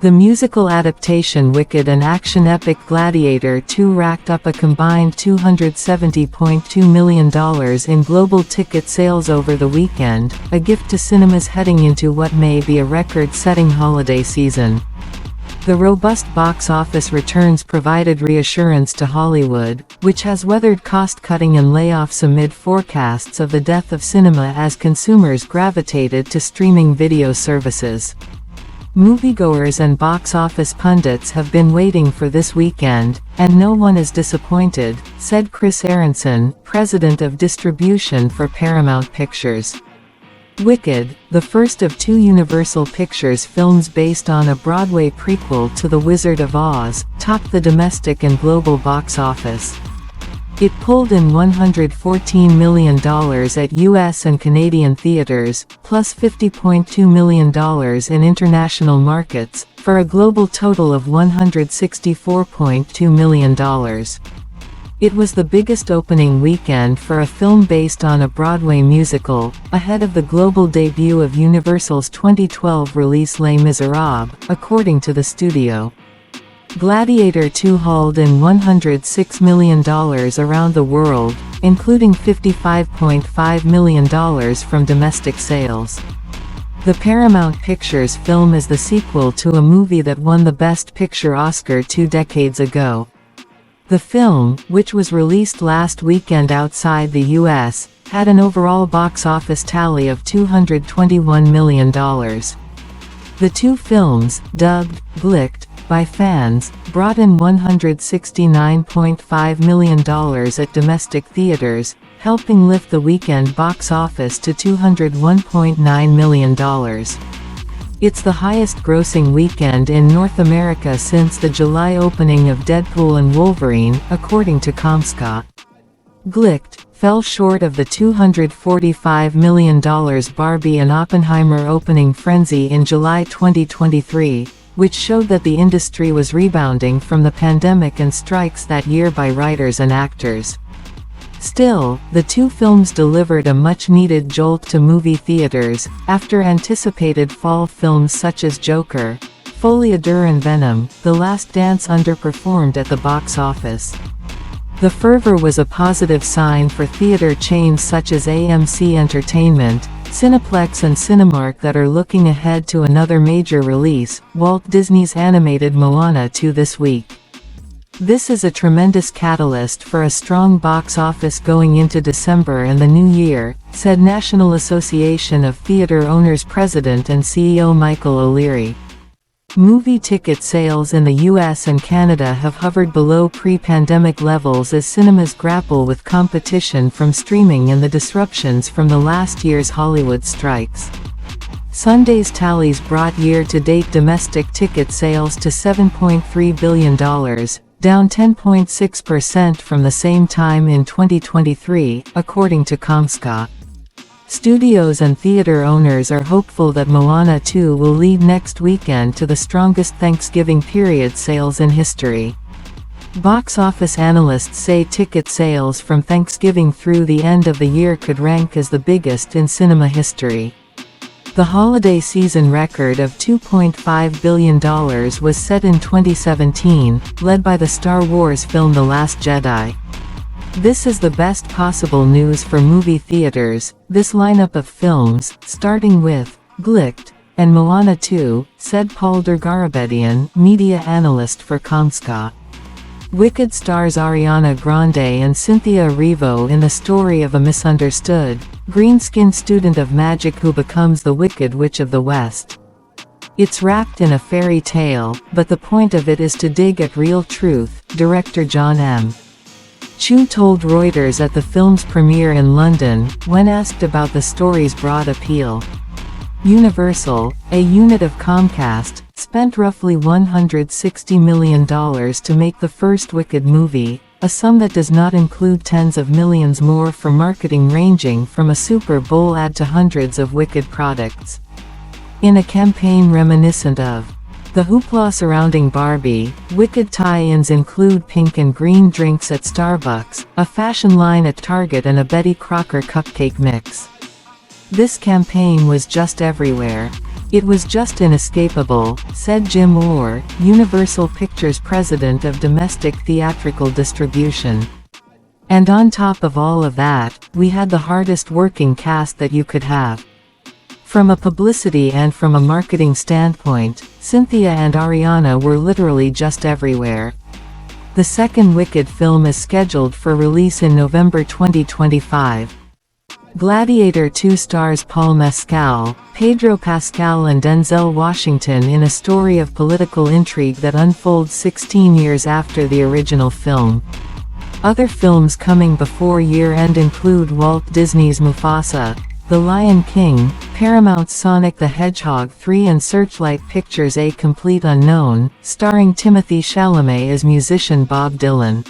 The musical adaptation Wicked and action epic Gladiator II racked up a combined $270.2 million in global ticket sales over the weekend, a gift to cinemas heading into what may be a record-setting holiday season. The robust box office returns provided reassurance to Hollywood, which has weathered cost-cutting and layoffs amid forecasts of the death of cinema as consumers gravitated to streaming video services. Moviegoers and box office pundits have been waiting for this weekend, and no one is disappointed, said Chris Aronson, president of distribution for Paramount Pictures. Wicked, the first of two Universal Pictures films based on a Broadway prequel to The Wizard of Oz, topped the domestic and global box office. It pulled in $114 million at US and Canadian theaters, plus $50.2 million in international markets, for a global total of $164.2 million. It was the biggest opening weekend for a film based on a Broadway musical, ahead of the global debut of Universal's 2012 release Les Miserables, according to the studio. Gladiator II hauled in $106 million around the world, including $55.5 million from domestic sales. The Paramount Pictures film is the sequel to a movie that won the Best Picture Oscar 2 decades ago. The film, which was released last weekend outside the U.S., had an overall box office tally of $221 million. The two films, dubbed Glicked by fans, brought in $169.5 million at domestic theaters, helping lift the weekend box office to $201.9 million. It's the highest-grossing weekend in North America since the July opening of Deadpool and Wolverine, according to Comscore. Glicked fell short of the $245 million Barbie and Oppenheimer opening frenzy in July 2023, which showed that the industry was rebounding from the pandemic and strikes that year by writers and actors. Still, the two films delivered a much-needed jolt to movie theaters, after anticipated fall films such as Joker, Folie à Deux and Venom, The Last Dance underperformed at the box office. The fervor was a positive sign for theater chains such as AMC Entertainment, Cineplex and Cinemark that are looking ahead to another major release, Walt Disney's animated Moana 2 this week. This is a tremendous catalyst for a strong box office going into December and the new year, said National Association of Theatre Owners President and CEO Michael O'Leary. Movie ticket sales in the US and Canada have hovered below pre-pandemic levels as cinemas grapple with competition from streaming and the disruptions from the last year's Hollywood strikes. Sunday's tallies brought year-to-date domestic ticket sales to $7.3 billion, down 10.6% from the same time in 2023, according to Comscore. Studios and theater owners are hopeful that Moana 2 will lead next weekend to the strongest Thanksgiving period sales in history. Box office analysts say ticket sales from Thanksgiving through the end of the year could rank as the biggest in cinema history. The holiday season record of $2.5 billion was set in 2017, led by the Star Wars film The Last Jedi. This is the best possible news for movie theaters, this lineup of films, starting with Glicked and Moana 2, said Paul Dergarabedian, media analyst for Comscore. Wicked stars Ariana Grande and Cynthia Erivo in the story of a misunderstood, green-skinned student of magic who becomes the Wicked Witch of the West. It's wrapped in a fairy tale, but the point of it is to dig at real truth, director John M. Chu told Reuters at the film's premiere in London, when asked about the story's broad appeal. Universal, a unit of Comcast, spent roughly $160 million to make the first Wicked movie, a sum that does not include tens of millions more for marketing ranging from a Super Bowl ad to hundreds of Wicked products. In a campaign reminiscent of the hoopla surrounding Barbie, Wicked tie-ins include pink and green drinks at Starbucks, a fashion line at Target and a Betty Crocker cupcake mix. This campaign was just everywhere. "It was just inescapable," said Jim Orr, Universal Pictures president of domestic theatrical distribution. "And on top of all of that, we had the hardest working cast that you could have. From a publicity and from a marketing standpoint, Cynthia and Ariana were literally just everywhere." The second Wicked film is scheduled for release in November 2025. Gladiator II stars Paul Mescal, Pedro Pascal and Denzel Washington in a story of political intrigue that unfolds 16 years after the original film. Other films coming before year-end include Walt Disney's Mufasa, The Lion King, Paramount's Sonic the Hedgehog 3 and Searchlight Pictures' A Complete Unknown, starring Timothée Chalamet as musician Bob Dylan.